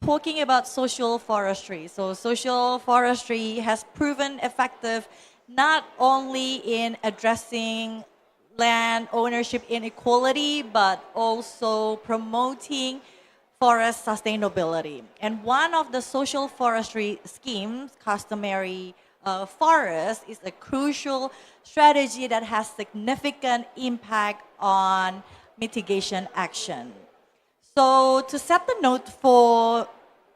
talking about social forestry. So social forestry has proven effective not only in addressing land ownership inequality, but also promoting forest sustainability. And one of the social forestry schemes, Customary Forest, is a crucial strategy that has significant impact on mitigation action. So to set the note for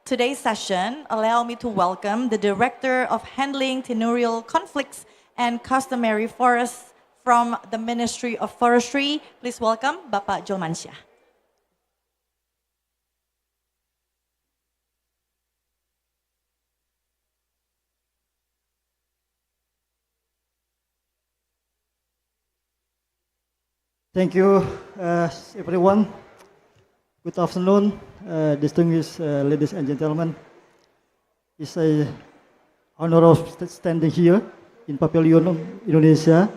today's session, allow me to welcome the Director of Handling Tenurial Conflicts and Customary Forests from the Ministry of Forestry. Please welcome Bapak Jolmansyah. Thank you, everyone. Good afternoon, distinguished ladies and gentlemen. It's an honor of standing here in Pavilion, Indonesia,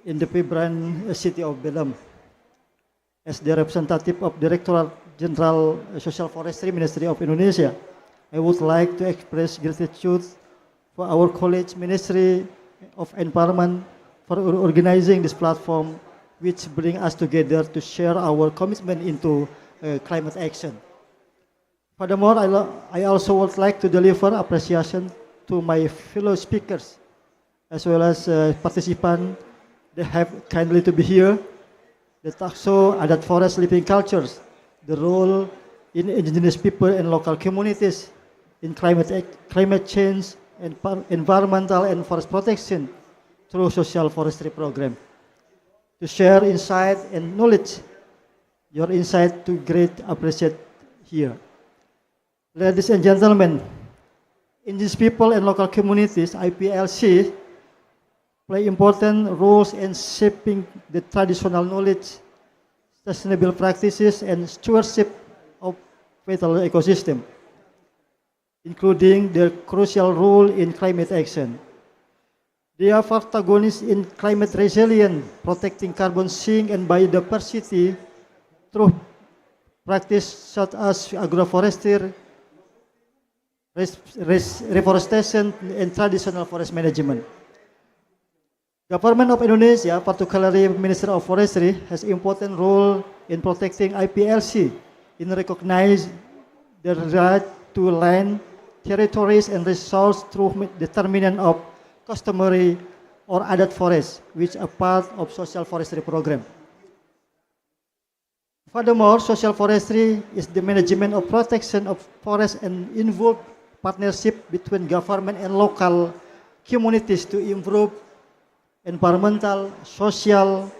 in the vibrant city of Belém. As the representative of Directorate General Social Forestry, Ministry of Indonesia, I would like to express gratitude for our college Ministry of Environment for organizing this platform, which bring us together to share our commitment into climate action. Furthermore, I also would like to deliver appreciation to my fellow speakers, as well as participants that have kindly to be here, the Taxo Adat Forest Living Cultures, the role in indigenous people and local communities in climate change and environmental and forest protection through social forestry program. To share insight and knowledge, your insight to great appreciate here. Ladies and gentlemen, indigenous people and local communities, IPLC, play important roles in shaping the traditional knowledge, sustainable practices, and stewardship of vital ecosystem, including their crucial role in climate action. They are protagonists in climate resilience, protecting carbon sink and biodiversity through practice such as agroforestry, reforestation, and traditional forest management. Government of Indonesia, particularly Ministry of Forestry, has important role in protecting IPLC in recognize the right to land, territories, and resource through determinant of customary or adat forests, which are part of social forestry program. Furthermore, social forestry is the management of protection of forests and involve partnership between government and local communities to improve environmental, social,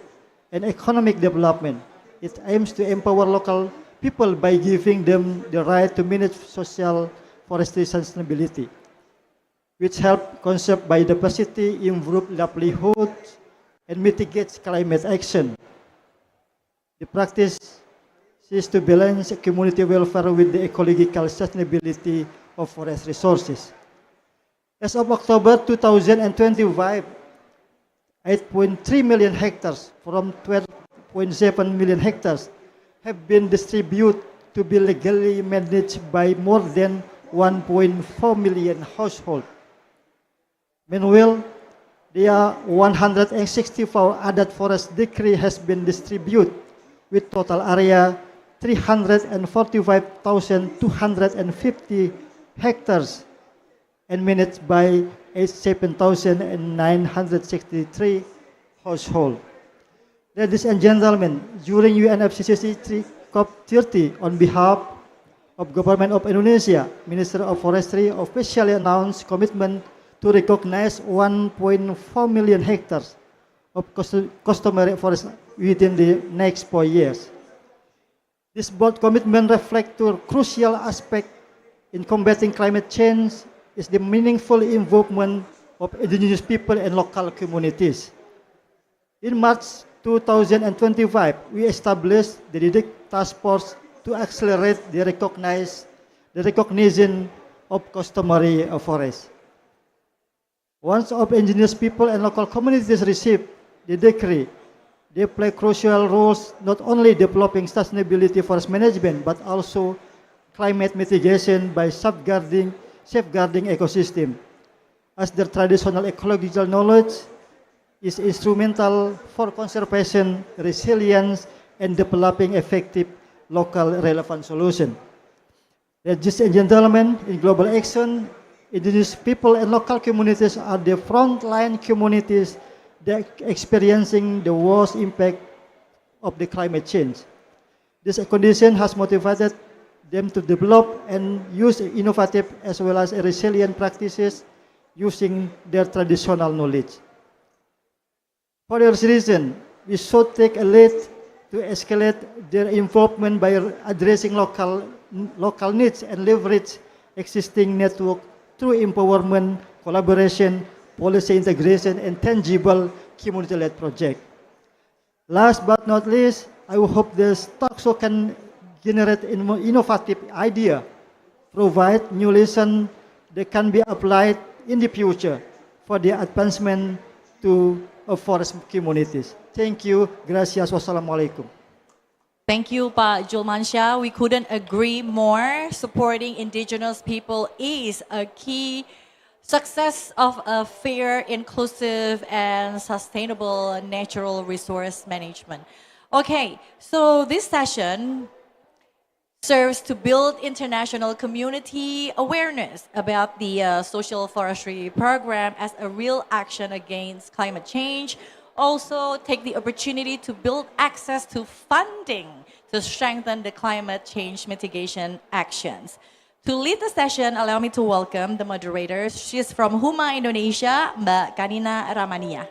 and economic development. It aims to empower local people by giving them the right to manage social forestry sustainability, which help conserve biodiversity, improve livelihood, and mitigate climate action. The practice is to balance community welfare with the ecological sustainability of forest resources. As of October 2025, 8.3 million hectares from 12.7 million hectares have been distributed to be legally managed by more than 1.4 million households. Meanwhile, there 164 adat forest decree has been distributed with total area 345,250 hectares and managed by 87,963 households. Ladies and gentlemen, during UNFCCC COP30, on behalf of Government of Indonesia, Ministry of Forestry officially announced commitment to recognize 1.4 million hectares of customary forest within the next 4 years. This bold commitment reflects two crucial aspects in combating climate change is the meaningful involvement of indigenous people and local communities. In March 2025, we established the dedicated task force to accelerate the recognition of customary forests. Once of indigenous people and local communities receive the decree, They play crucial roles not only developing sustainability forest management but also climate mitigation by safeguarding ecosystem, as their traditional ecological knowledge is instrumental for conservation, resilience, and developing effective local relevant solutions. Ladies and gentlemen, in global action, indigenous people and local communities are the frontline communities that are experiencing the worst impact of the climate change. This condition has motivated them to develop and use innovative as well as resilient practices using their traditional knowledge. For this reason, we should take a lead to escalate their involvement by addressing local needs and leverage existing network through empowerment, collaboration, policy integration, and tangible community-led projects. Last but not least, I hope this talk show can generate innovative idea, provide new lessons that can be applied in the future for the advancement of forest communities. Thank you. Gracias. Wassalamualaikum. Thank you, Pak Julmansyah. We couldn't agree more. Supporting indigenous people is a key success of a fair, inclusive, and sustainable natural resource management. Okay, so this session serves to build international community awareness about the social forestry program as a real action against climate change. Also take the opportunity to build access to funding to strengthen the climate change mitigation actions. To lead the session, allow me to welcome the moderators. She's from Huma Indonesia, Mbak Kanina Ramania.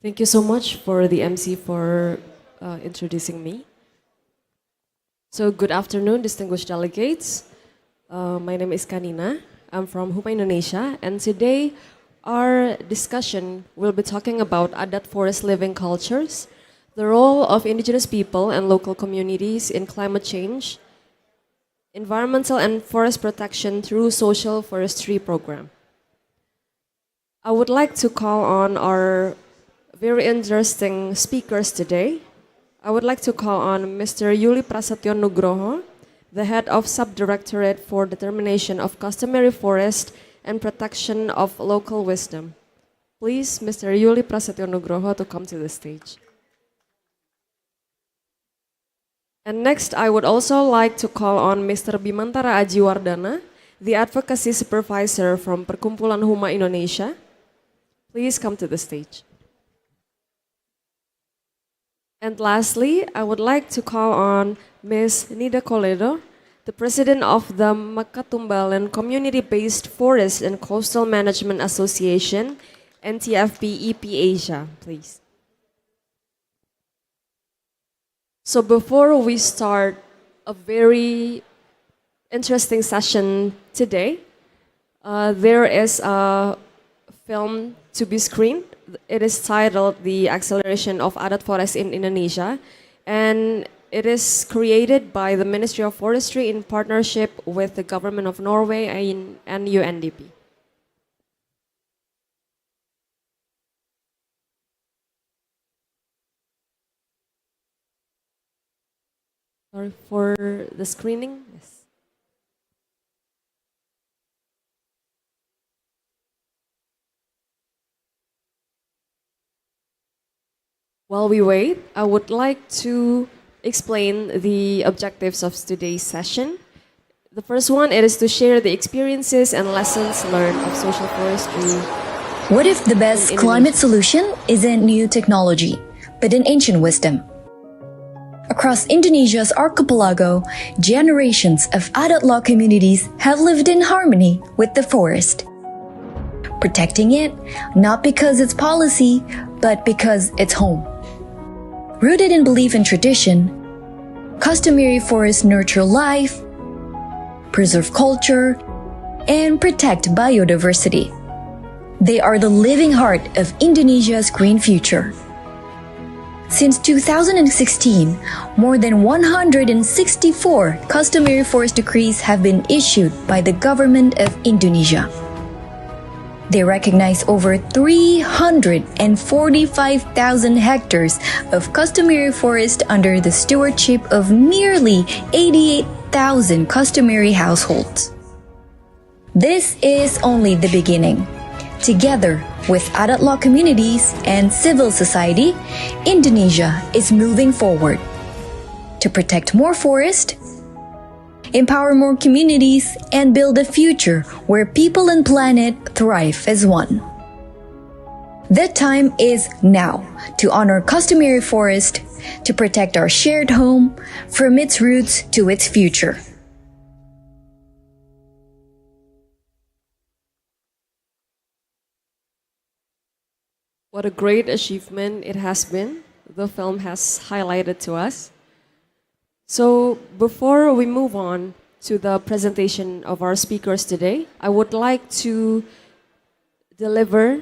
Thank you so much for the MC for introducing me. So good afternoon, distinguished delegates. My name is Kanina. I'm from Huma Indonesia, and today our discussion will be talking about Adat forest living cultures, the role of indigenous people and local communities in climate change, environmental and forest protection through social forestry program. I would like to call on our very interesting speakers today. I would like to call on Mr. Yuli Prasetyo Nugroho, the head of Subdirectorate for Determination of Customary Forest and Protection of Local Wisdom. Please, Mr. Yuli Prasetyo Nugroho to come to the stage. And next, I would also like to call on Mr. Bimantara Ajiwardana, the Advocacy Supervisor from Perkumpulan Huma Indonesia. Please come to the stage. And lastly, I would like to call on Ms. Nida Koledo, the President of the Makatumbalan Community-Based Forest and Coastal Management Association, NTFP EP Asia, please. So before we start a very interesting session today, there is a film to be screened. It is titled The Acceleration of Adat Forest in Indonesia, and it is created by the Ministry of Forestry in partnership with the Government of Norway and UNDP. Sorry for the screening. Yes. While we wait, I would like to explain the objectives of today's session. The first one is to share the experiences and lessons learned of social forestry. What if the best climate solution isn't new technology, but an ancient wisdom? Across Indonesia's archipelago, generations of Adat law communities have lived in harmony with the forest, protecting it not because it's policy, but because it's home. Rooted in belief and tradition, customary forests nurture life, preserve culture, and protect biodiversity. They are the living heart of Indonesia's green future. Since 2016, more than 164 customary forest decrees have been issued by the Government of Indonesia. They recognize over 345,000 hectares of customary forest under the stewardship of nearly 88,000 customary households. This is only the beginning. Together with Adat law communities and civil society, Indonesia is moving forward to protect more forest, empower more communities, and build a future where people and planet thrive as one. The time is now to honor customary forest, to protect our shared home from its roots to its future. What a great achievement it has been, the film has highlighted to us. So before we move on to the presentation of our speakers today, I would like to deliver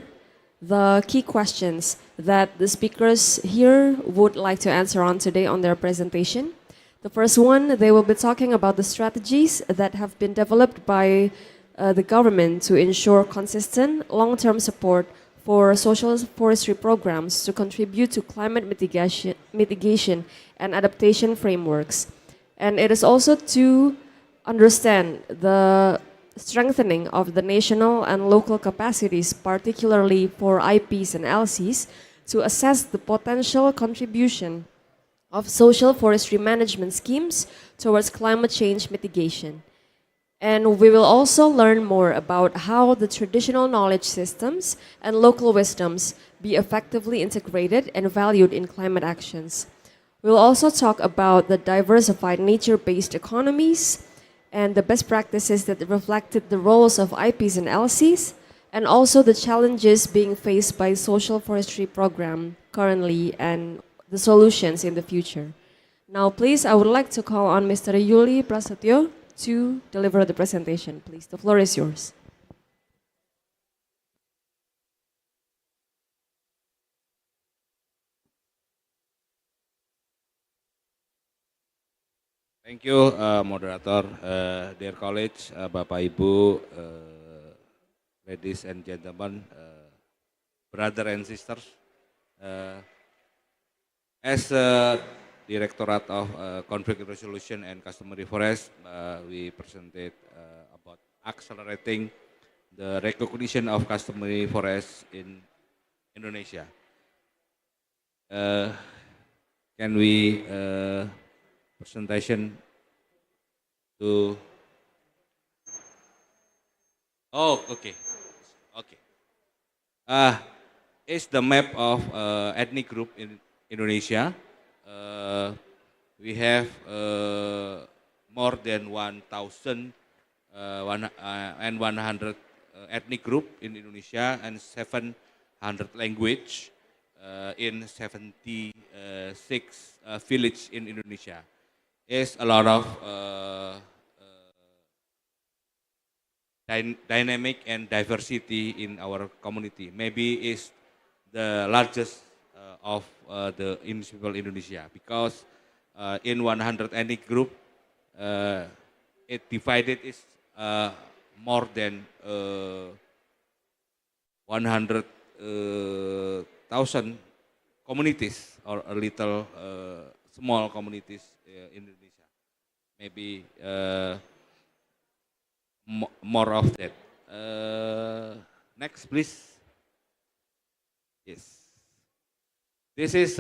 the key questions that the speakers here would like to answer on today on their presentation. The first one, they will be talking about the strategies that have been developed by the government to ensure consistent long-term support for social forestry programs to contribute to climate mitigation and adaptation frameworks. And it is also to understand the strengthening of the national and local capacities, particularly for IPs and LCs, to assess the potential contribution of social forestry management schemes towards climate change mitigation. And we will also learn more about how the traditional knowledge systems and local wisdoms be effectively integrated and valued in climate actions. We'll also talk about the diversified nature-based economies and the best practices that reflected the roles of IPs and LCs, and also the challenges being faced by social forestry program currently and the solutions in the future. Now, please, I would like to call on Mr. Yuli Prasetyo to deliver the presentation. Please, the floor is yours. Thank you, moderator, dear colleagues, Bapak Ibu, ladies and gentlemen, brother and sisters. As Directorate of Conflict Resolution and Customary Forest, we presented about accelerating the recognition of customary forests in Indonesia. Can we presentation to? Oh, okay, okay. It's the map of ethnic group in Indonesia. We have more than 1,100 ethnic group in Indonesia and 700 language in 76 village in Indonesia. It's a lot of dynamic and diversity in our community. Maybe it's the largest of the people Indonesia, because in 100 ethnic group, it divided is more than 100,000 communities, or a little small communities in Indonesia. Maybe more of that. Next, please. Yes. This is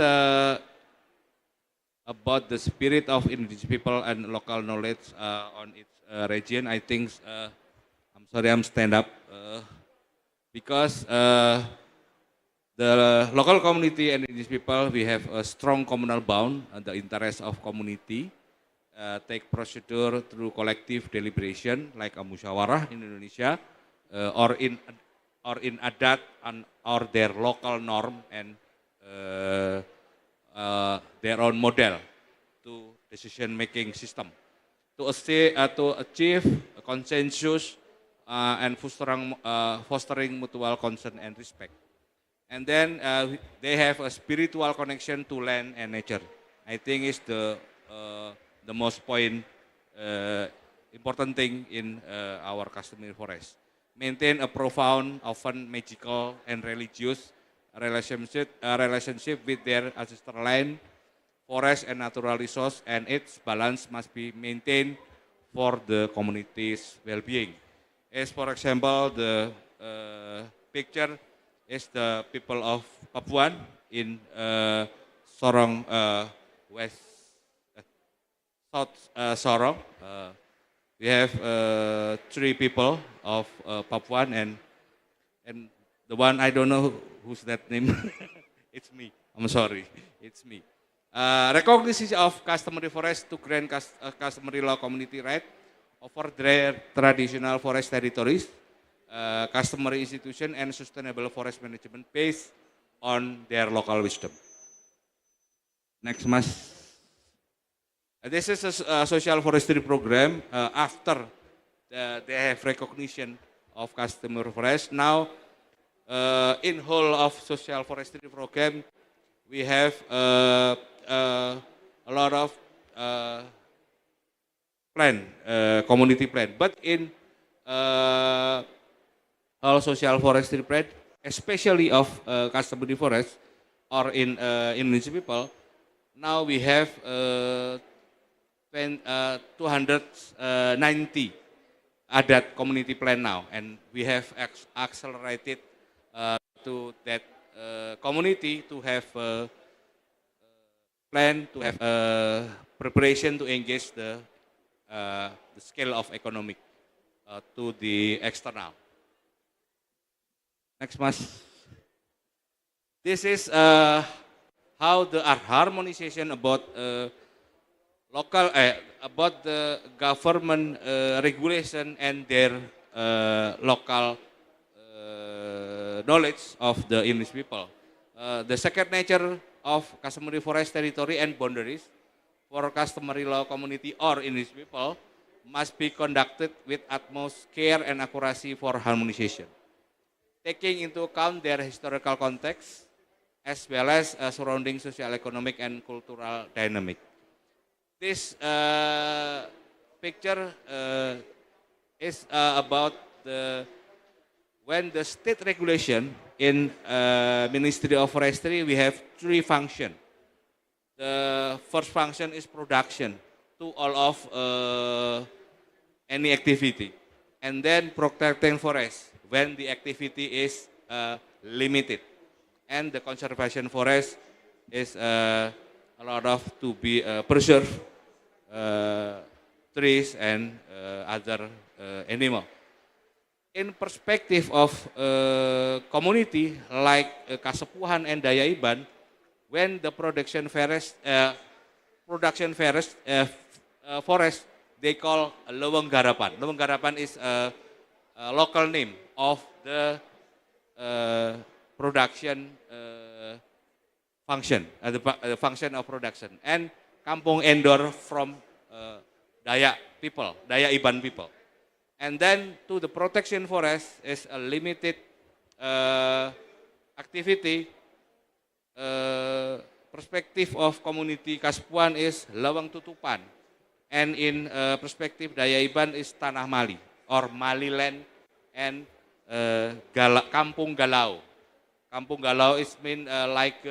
about the spirit of indigenous people and local knowledge on its region. I think, I'm sorry, I'm stand up, because the local community and indigenous people, we have a strong communal bond, the interest of community, take procedure through collective deliberation, like a musyawarah in Indonesia, or in adat, or their local norm and their own model to decision-making system to achieve a consensus and fostering mutual concern and respect. And then they have a spiritual connection to land and nature. I think is the most important thing in our customary forest. Maintain a profound, often magical and religious relationship with their ancestral land, forest and natural resource, and its balance must be maintained for the community's well-being. As for example, the picture is the people of Papuan in Sorong West, South Sorong. We have three people of Papuan, and the one I don't know who's that name. It's me. I'm sorry. It's me. Recognition of customary forest to grant customary law community right over their traditional forest territories, customary institution, and sustainable forest management based on their local wisdom. Next, Mas. This is a social forestry program after they have recognition of customary forest. Now, in whole of social forestry program, we have a lot of plan, community plan. But in all social forestry plan, especially of customary forest or in Indonesian people, now we have 290 adat community plan now, and we have accelerated to that community to have plan to have preparation to engage the scale of economic to the external. Next, Mas. This is how the harmonization about local about the government regulation and their local knowledge of the English people. The second nature of customary forest territory and boundaries for customary law community or English people must be conducted with utmost care and accuracy for harmonization, taking into account their historical context as well as surrounding social, economic, and cultural dynamic. This picture is about when the state regulation in Ministry of Forestry, we have three functions. The first function is production to all of any activity, and then protecting forest when the activity is limited, and the conservation forest is a lot of to be preserve trees and other animal. In perspective of community like Kasepuhan and Daya Iban, when the production forest forest they call Leweng Garapan. Leweng Garapan is a local name of the production function, the function of production, and Kampung Endor from Dayak people, Daya Iban people. And then to the protection forest is a limited activity. Perspective of community Kasepuhan is Leweng Tutupan, and in perspective Daya Iban is Tanah Mali or Mali land and Kampung Galau. Kampung Galau is mean like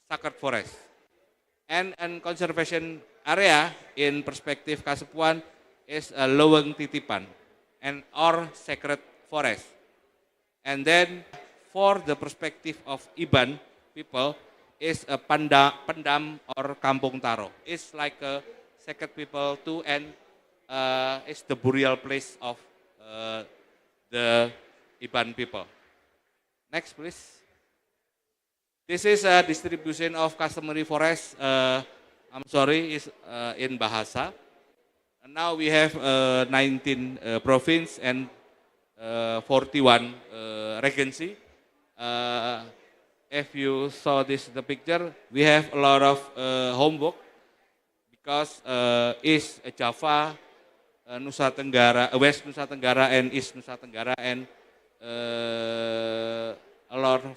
sacred forest, and conservation area in perspective Kasepuhan is Leweng Titipan and or sacred forest. And then for the perspective of Iban people is a Pendam or Kampung Taro. It's like a sacred people too, and it's the burial place of the Iban people. Next, please. This is a distribution of customary forest. I'm sorry, is in Bahasa. And now we have 19 province and 41 regency. If you saw the picture, we have a lot of homework because East Java, Nusa Tenggara, West Nusa Tenggara, and East Nusa Tenggara, and a lot of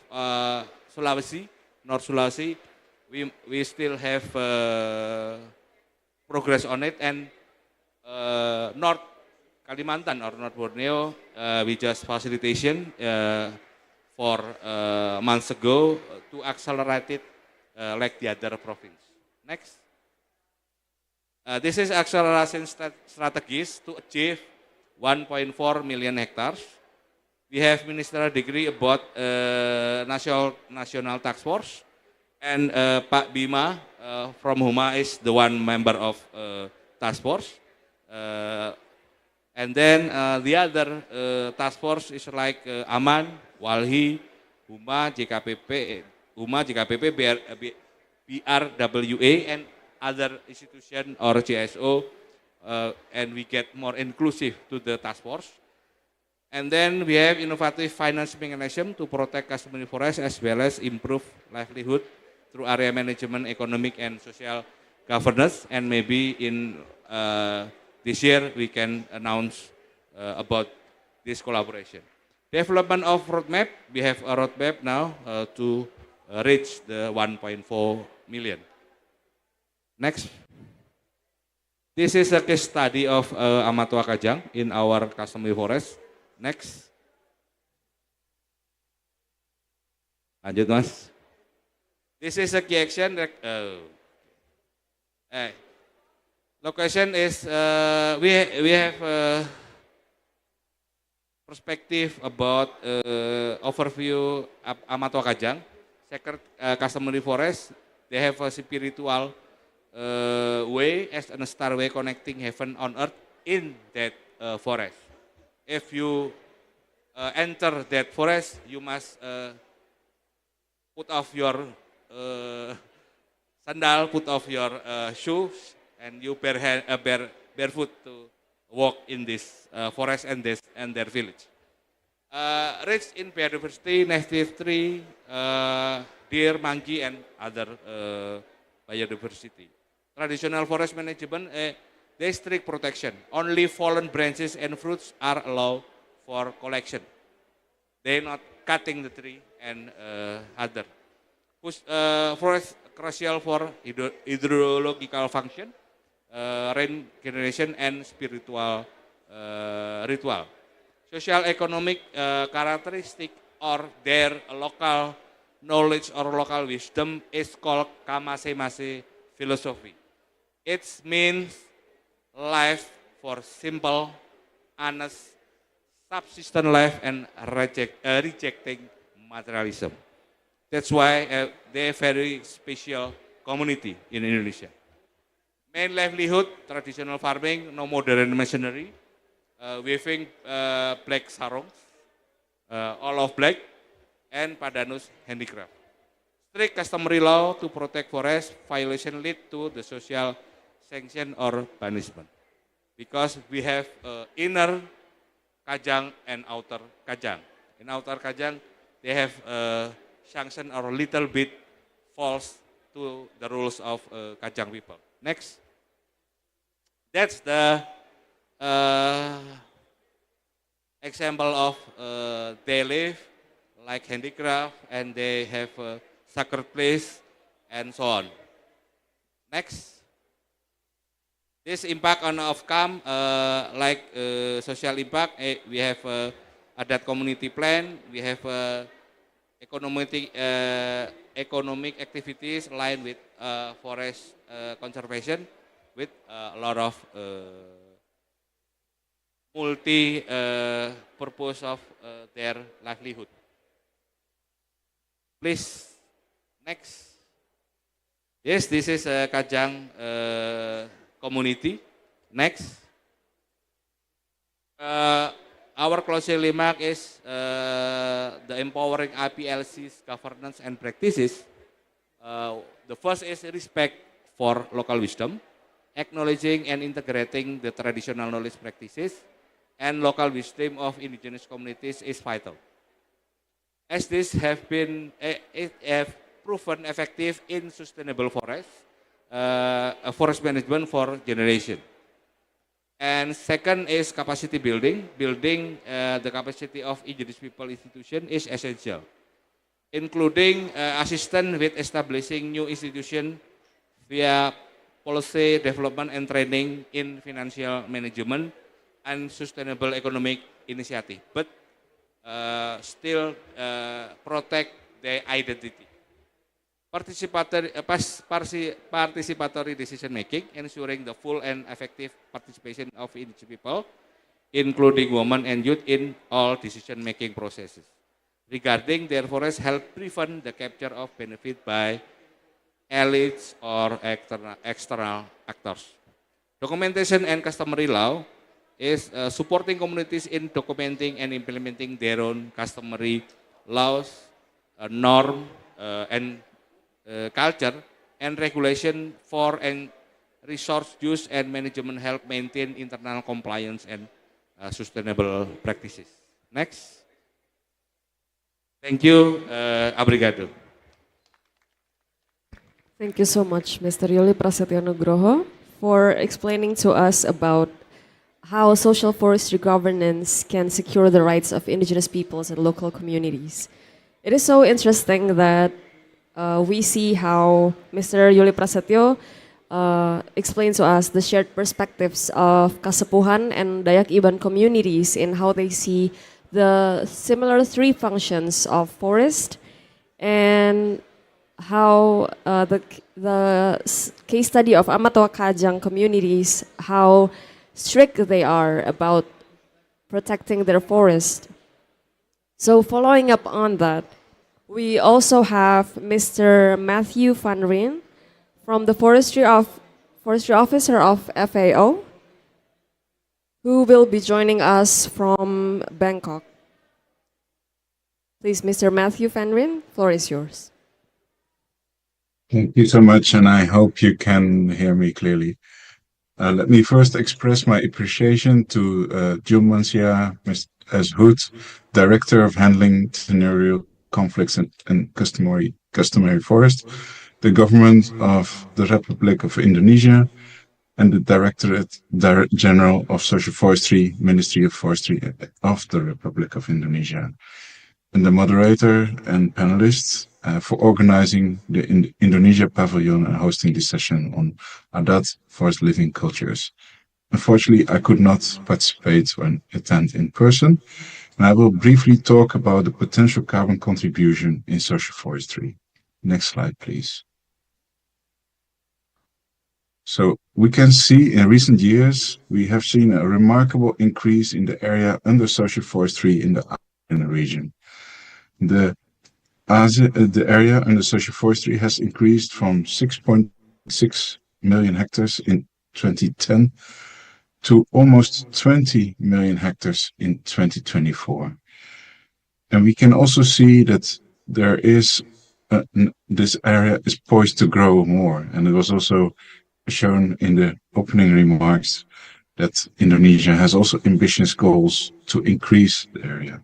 Sulawesi, North Sulawesi, we still have progress on it, and North Kalimantan or North Borneo, we just facilitation for months ago to accelerate it like the other province. Next. This is acceleration strategies to achieve 1.4 million hectares. We have ministerial degree about national task force, and Pak Bima from Huma is the one member of task force. And then the other task force is like Aman, Walhi, Huma, JKPP, BRWA, and other institution or CSO, and we get more inclusive to the task force. And then we have innovative finance mechanism to protect customary forest as well as improve livelihood through area management, economic and social governance. And maybe in this year we can announce about this collaboration. Development of roadmap, we have a roadmap now to reach the 1.4 million. Next. This is a case study of Amatua Kajang in our customary forest. Next. Lanjut, Mas. This is a key action. Location is we have perspective about overview Amatua Kajang, sacred customary forest. They have a spiritual way as a starway connecting heaven on earth in that forest. If you enter that forest, you must put off your sandal, put off your shoes, and you barefoot to walk in this forest and their village. Rich in biodiversity, native tree, deer, monkey, and other biodiversity. Traditional forest management, they strict protection. Only fallen branches and fruits are allowed for collection. They not cutting the tree and other. Forest crucial for hydrological function, rain generation, and spiritual ritual. Social economic characteristic or their local knowledge or local wisdom is called kamase-mase philosophy. It means life for simple, honest, subsistent life and rejecting materialism. That's why they're a very special community in Indonesia. Main livelihood, traditional farming, no modern machinery, weaving black sarongs, all of black, and padanus handicraft. Strict customary law to protect forest, violation lead to the social sanction or punishment. Because we have inner Kajang and outer Kajang. In outer Kajang, they have sanction or little bit false to the rules of Kajang people. Next. That's the example of they live like handicraft and they have a sacred place and so on. Next. This impact on outcome like social impact, we have adat community plan, we have economic activities aligned with forest conservation with a lot of multi purpose of their livelihood. Please, next. Yes, this is Kajang community. Next. Our closing remark is the empowering IPLCs governance and practices. The first is respect for local wisdom, acknowledging and integrating the traditional knowledge practices and local wisdom of indigenous communities is vital. As this have proven effective in sustainable forest management for generation. And second is capacity building. Building the capacity of indigenous people institution is essential, including assistance with establishing new institution via policy development and training in financial management and sustainable economic initiative, but still protect their identity. Participatory decision making, ensuring the full and effective participation of indigenous people, including women and youth, in all decision making processes regarding their forests, help prevent the capture of benefit by elites or external actors. Documentation and customary law is supporting communities in documenting and implementing their own customary laws, norm, and culture and regulation for and resource use and management help maintain internal compliance and sustainable practices. Next. Thank you, obrigado. Thank you so much, Mr. Yuli Prasetyo Nugroho, for explaining to us about how social forestry governance can secure the rights of indigenous peoples and local communities. It is so interesting that we see how Mr. Yuli Prasetyo explains to us the shared perspectives of Kasepuhan and Dayak Iban communities in how they see the similar three functions of forest, and how the case study of Amatoa Kajang communities, how strict they are about protecting their forest. So following up on that, we also have Mr. Matthew Van Ryn from the Forestry Officer of FAO, who will be joining us from Bangkok. Please, Mr. Matthew Van Ryn, floor is yours. Thank you so much, and I hope you can hear me clearly. Let me first express my appreciation to Julmansia as Hood, Director of Handling Scenario Conflicts and Customary Forest, the Government of the Republic of Indonesia, and the Directorate General of Social Forestry, Ministry of Forestry of the Republic of Indonesia, and the moderator and panelists for organizing the Indonesia Pavilion and hosting this session on Adat forest living cultures. Unfortunately, I could not participate or attend in person, and I will briefly talk about the potential carbon contribution in social forestry. Next slide, please. So we can see in recent years, we have seen a remarkable increase in the area under social forestry in the region. The area under social forestry has increased from 6.6 million hectares in 2010 to almost 20 million hectares in 2024. And we can also see that there is this area is poised to grow more. And it was also shown in the opening remarks that Indonesia has also ambitious goals to increase the area.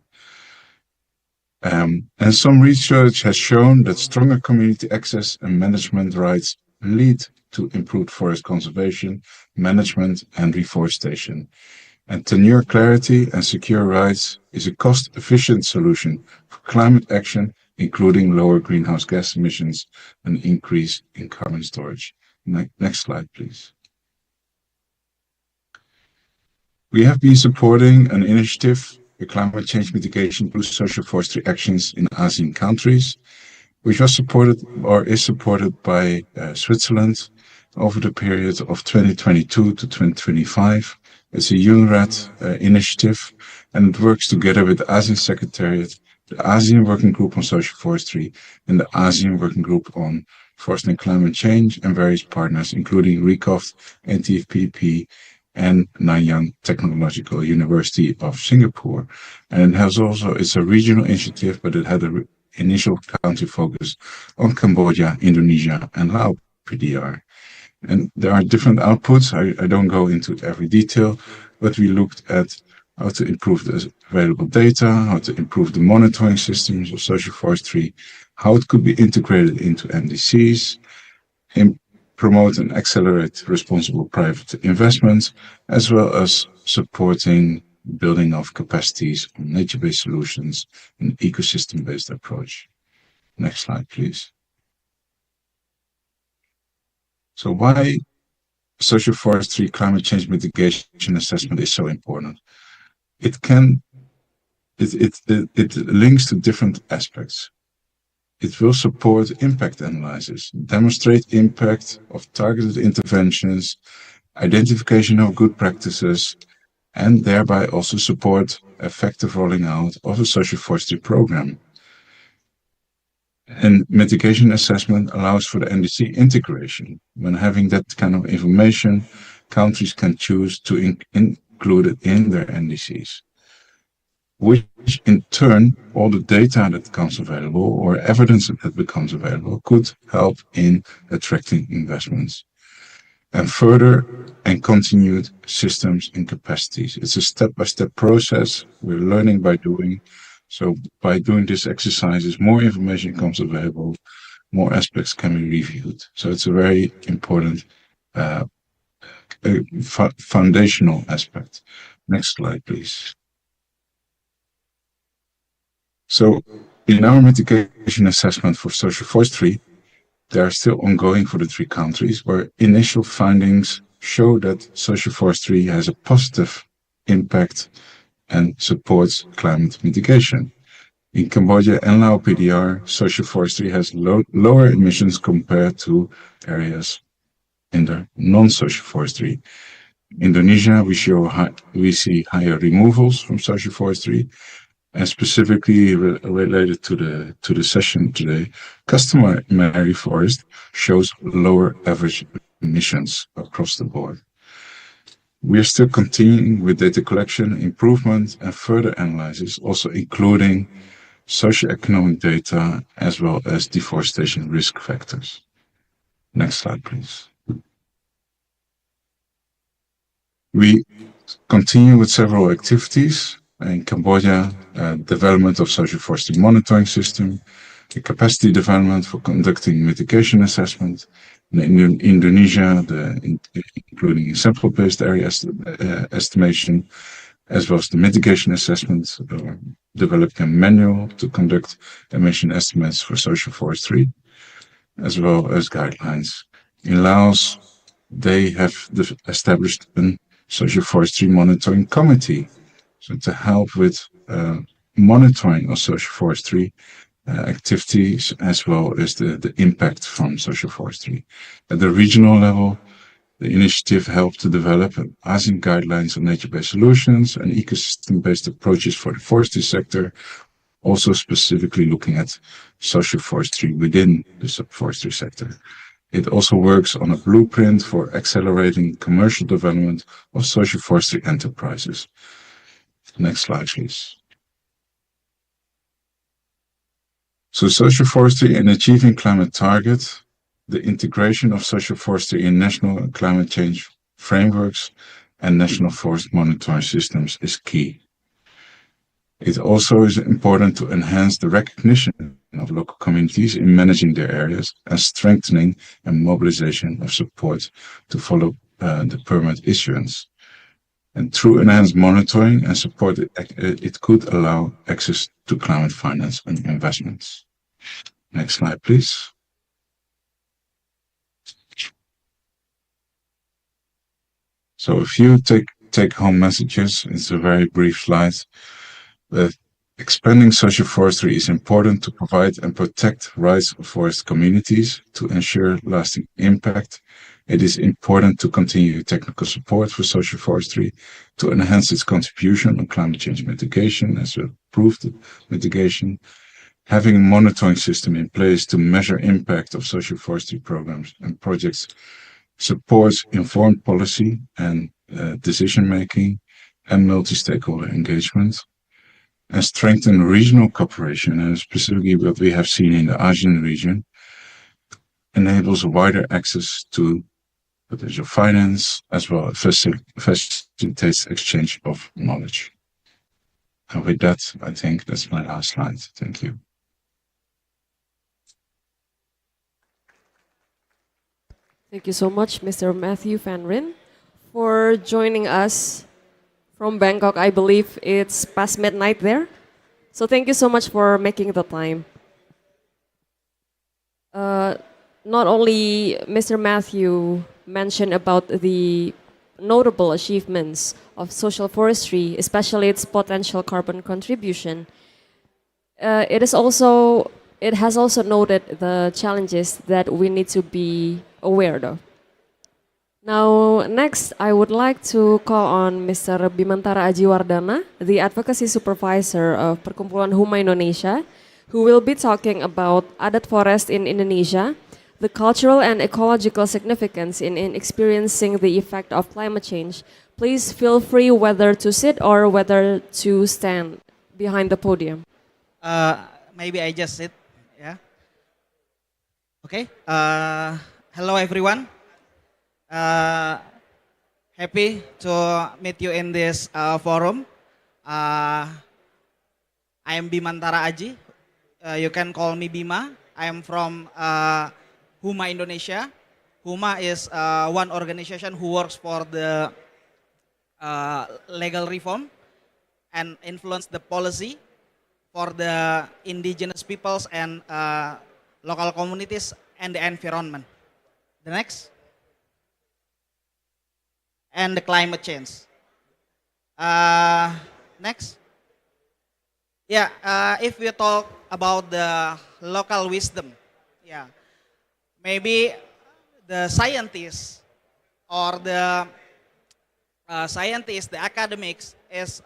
And some research has shown that stronger community access and management rights lead to improved forest conservation, management, and reforestation. And tenure clarity and secure rights is a cost-efficient solution for climate action, including lower greenhouse gas emissions and increase in carbon storage. Next slide, please. We have been supporting an initiative, the climate change mitigation through social forestry actions in ASEAN countries, which was supported or is supported by Switzerland over the period of 2022 to 2025. It's a UNRAD initiative, and it works together with the ASEAN Secretariat, the ASEAN Working Group on Social Forestry, and the ASEAN Working Group on Forest and Climate Change, and various partners, including RECOFT, NTFPP, and Nanyang Technological University of Singapore. And it has also, it's a regional initiative, but it had an initial country focus on Cambodia, Indonesia, and Laos, PDR. And there are different outputs. I don't go into every detail, but we looked at how to improve the available data, how to improve the monitoring systems of social forestry, how it could be integrated into MDCs, promote and accelerate responsible private investments, as well as supporting building of capacities on nature-based solutions and ecosystem-based approach. Next slide, please. So why social forestry climate change mitigation assessment is so important? It links to different aspects. It will support impact analysis, demonstrate impact of targeted interventions, identification of good practices, and thereby also support effective rolling out of a social forestry program. And mitigation assessment allows for the NDC integration. When having that kind of information, countries can choose to include it in their NDCs, which in turn, all the data that becomes available or evidence that becomes available could help in attracting investments. And further and continued systems and capacities. It's a step-by-step process. We're learning by doing. So by doing this exercises, more information becomes available, more aspects can be reviewed. So it's a very important foundational aspect. Next slide, please. So in our mitigation assessment for social forestry, they are still ongoing for the 3 countries, where initial findings show that social forestry has a positive impact and supports climate mitigation. In Cambodia and Laos PDR, social forestry has lower emissions compared to areas in the non-social forestry. Indonesia, we see higher removals from social forestry, and specifically related to the session today, Customary Forest shows lower average emissions across the board. We are still continuing with data collection, improvement, and further analysis, also including socioeconomic data as well as deforestation risk factors. Next slide, please. We continue with several activities. In Cambodia, development of social forestry monitoring system, the capacity development for conducting mitigation assessment. In Indonesia, including sample-based area estimation, as well as the mitigation assessment, developing a manual to conduct emission estimates for social forestry, as well as guidelines. In Laos, they have established a social forestry monitoring committee. So to help with monitoring of social forestry activities, as well as the impact from social forestry. At the regional level, the initiative helped to develop ASEAN guidelines on nature-based solutions and ecosystem-based approaches for the forestry sector, also specifically looking at social forestry within the forestry sector. It also works on a blueprint for accelerating commercial development of social forestry enterprises. Next slide, please. So social forestry and achieving climate target, the integration of social forestry in national climate change frameworks and national forest monitoring systems is key. It also is important to enhance the recognition of local communities in managing their areas and strengthening and mobilization of support to follow the permit issuance. And through enhanced monitoring and support, it could allow access to climate finance and investments. Next slide, please. So a few take-home messages. It's a very brief slide. Expanding social forestry is important to provide and protect rights of forest communities to ensure lasting impact. It is important to continue technical support for social forestry to enhance its contribution on climate change mitigation as approved mitigation. Having a monitoring system in place to measure impact of social forestry programs and projects supports informed policy and decision-making and multi-stakeholder engagement, and strengthen regional cooperation, and specifically what we have seen in the ASEAN region, enables wider access to potential finance, as well as facilitates exchange of knowledge. And with that, I think that's my last slide. Thank you. Thank you so much, Mr. Matthew Van Ryn, for joining us from Bangkok. I believe it's past midnight there. So thank you so much for making the time. Not only Mr. Matthew mentioned about the notable achievements of social forestry, especially its potential carbon contribution, it has also noted the challenges that we need to be aware of. Now, next, I would like to call on Mr. Bimantara Ajiwardana, the Advocacy Supervisor of Perkumpulan Huma Indonesia, who will be talking about adat forest in Indonesia, the cultural and ecological significance in experiencing the effect of climate change. Please feel free whether to sit or whether to stand behind the podium. Maybe I just sit. Yeah. Okay. Hello, everyone. Happy to meet you in this forum. I am Bimantara Aji. You can call me Bima. I am from Huma Indonesia. Huma is one organization who works for the legal reform and influence the policy for the indigenous peoples and local communities and the environment. The next. And the climate change. Next. Yeah, if we talk about the local wisdom, yeah, maybe the scientists or the the academics is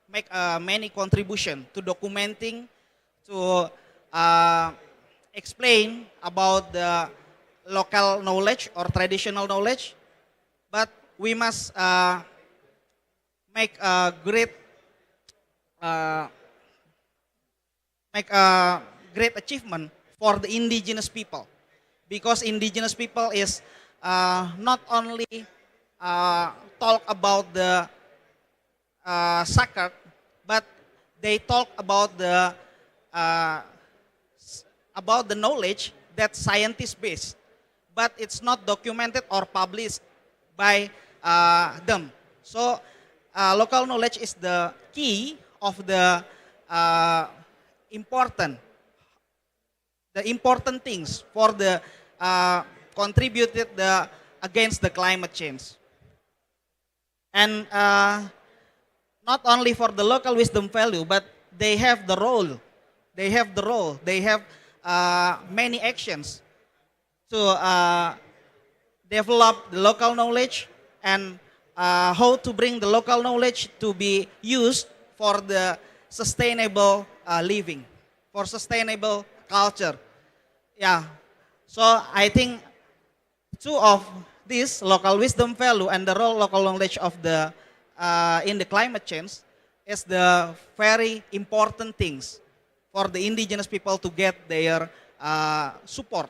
make many contribution to documenting, to explain about the local knowledge or traditional knowledge, but we must make a great achievement for the indigenous people, because indigenous people is not only talk about the sacred, but they talk about the knowledge that scientists base, but it's not documented or published by them. So local knowledge is the key of the important things for the contributed against the climate change. And not only for the local wisdom value, but they have the role. They have many actions to develop the local knowledge and how to bring the local knowledge to be used for the sustainable living, for sustainable culture. Yeah, so I think two of these local wisdom value and the role local knowledge of the in the climate change is the very important things for the indigenous people to get their support,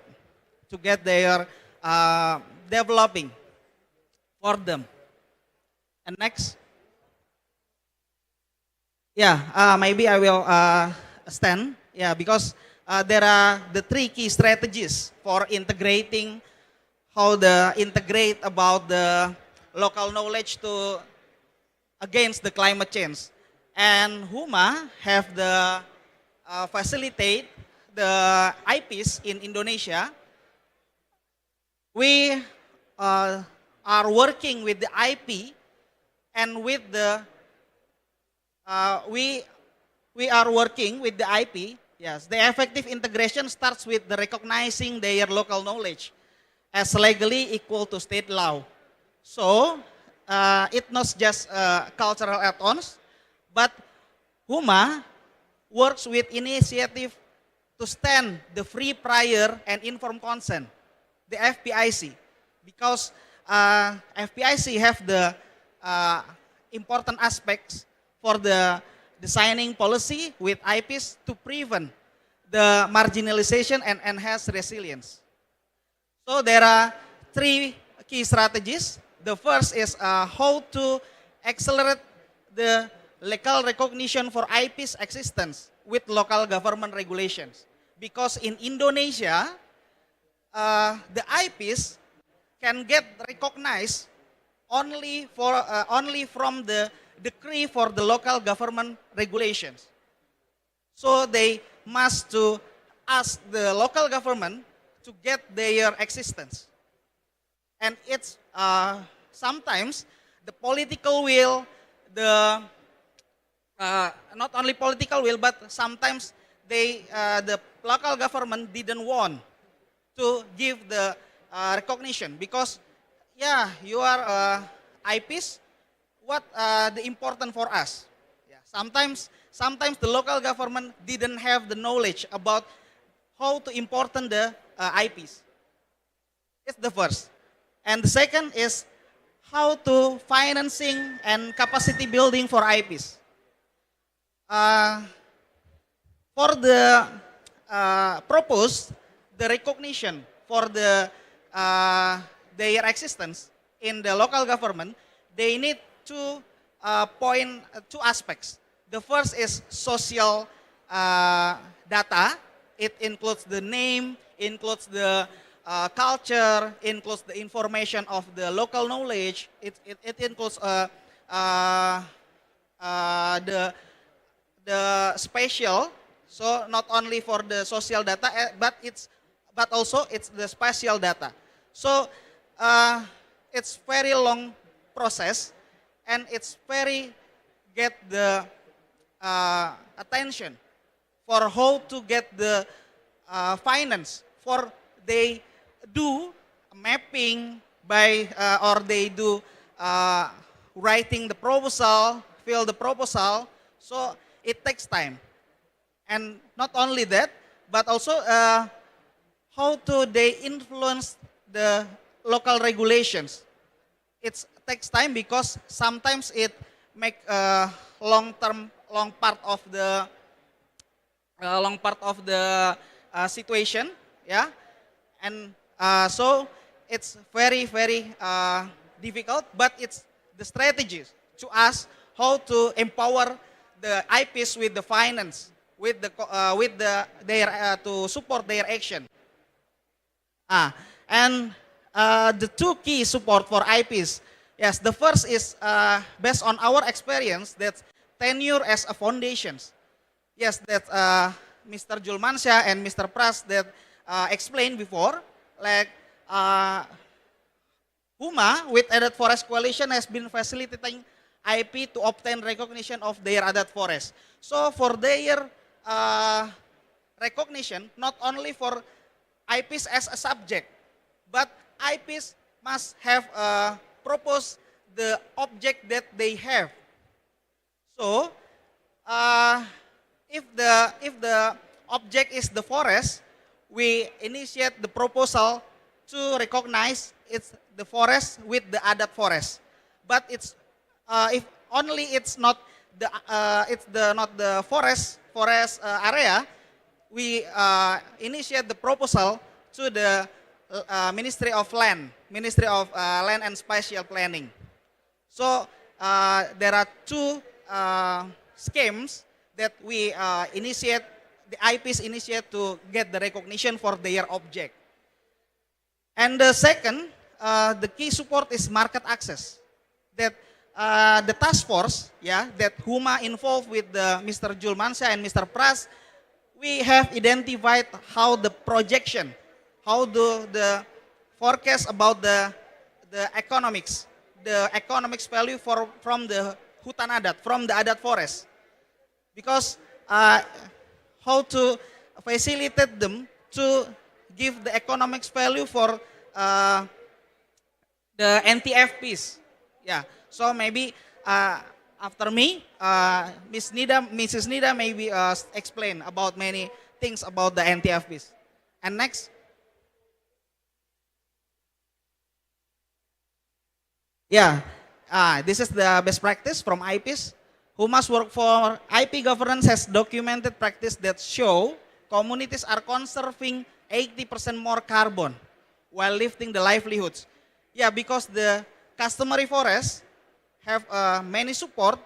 to get their developing for them. And next, yeah, maybe I will stand. Yeah, because there are the three key strategies for integrating, how the integrate about the local knowledge to against the climate change. And Huma have the facilitate the IPs in Indonesia. We are working with the IP and with the we are working with the IP. Yes, the effective integration starts with the recognizing their local knowledge as legally equal to state law. So it's not just cultural add-ons, but Huma works with initiative to stand the free, prior, and informed consent, the FPIC, because FPIC have the important aspects for the designing policy with IPs to prevent the marginalization and enhance resilience. So there are three key strategies. The first is how to accelerate the legal recognition for IPs existence with local government regulations. Because in Indonesia, the IPs can get recognized only from the decree for the local government regulations. So they must to ask the local government to get their existence. And it's sometimes the political will, the not only political will, but sometimes the local government didn't want to give the recognition because, yeah, you are IPs. What the important for us? Yeah, sometimes the local government didn't have the knowledge about how to important the IPs. It's the first, and the second is how to financing and capacity building for IPs. For the propose the recognition for their existence in the local government, they need to point two aspects. The first is social data. It includes the name, includes the culture, includes the information of the local knowledge. It includes the spatial. So not only for the social data, but also it's the spatial data. So it's very long process, and it's very get the attention for how to get the finance for they do mapping by or they do writing the proposal, fill the proposal. So it takes time. And not only that, but also how to they influence the local regulations. It takes time because sometimes it make long part of the situation, yeah, and so it's very difficult, but it's the strategies to us how to empower the IPs with the finance, with their to support their action. And the two key support for IPs. Yes, the first is based on our experience that tenure as a foundations. Yes, that Mr. Julmansyah and Mr. Pras that explained before, like Huma with Adat Forest Coalition has been facilitating IP to obtain recognition of their Adat forest. So for their recognition, not only for IPs as a subject, but IPs must have propose the object that they have. So if the object is the forest, we initiate the proposal to recognize it's the forest with the Adat forest. But it's if only it's not the forest area, we initiate the proposal to the Ministry of Land and Spatial Planning. So there are two schemes that we initiate, the IPs initiate to get the recognition for their object. And the second, the key support is market access. That the task force, yeah, that Huma involved with Mr. Julmansyah and Mr. Pras, we have identified how the projection, how the forecast about the economics value from the Hutan Adat, from the Adat forest. Because how to facilitate them to give the economics value for the NTFPs. Yeah, so maybe after me, Mrs. Nida maybe explain about many things about the NTFPs. And next. Yeah, this is the best practice from IPs. Who must work for IP governance has documented practice that show communities are conserving 80% more carbon while lifting the livelihoods. Yeah, because the customary forest have many support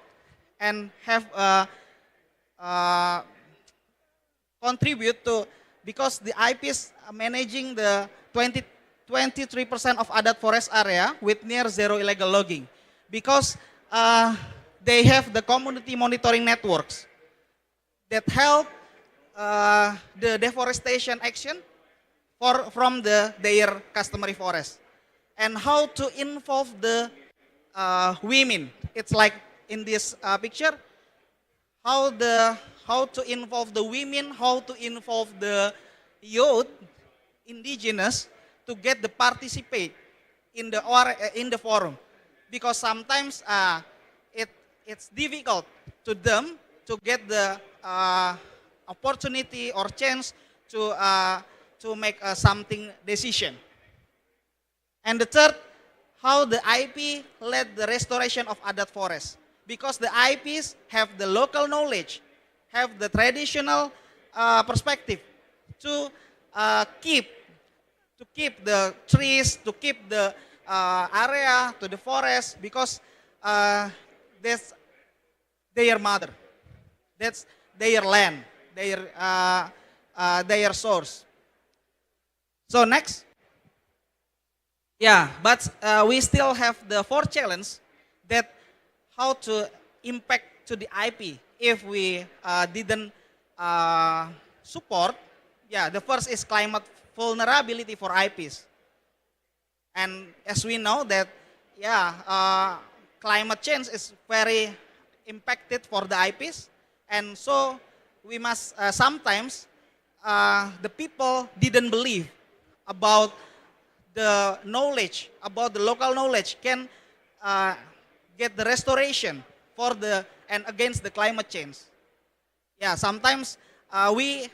and have contribute to, because the IPs are managing the 23% of Adat forest area with near zero illegal logging, because they have the community monitoring networks that help the deforestation action from their customary forest, and how to involve the women. It's like in this picture, how to involve the women, how to involve the youth, indigenous, to get the participate in the forum, because sometimes it's difficult to them to get the opportunity or chance to make something decision. And the third, how the IP led the restoration of Adat forest, because the IPs have the local knowledge, have the traditional perspective to keep the trees, to keep the area, to the forest, because that's their mother, that's their land, their source. So next. Yeah, but we still have the fourth challenge, that how to impact to the IP if we didn't support. Yeah, the first is climate vulnerability for IPs. And as we know that, yeah, climate change is very impacted for the IPs. And so we must sometimes, the people didn't believe about the knowledge, about the local knowledge can get the restoration for the and against the climate change. Yeah, sometimes we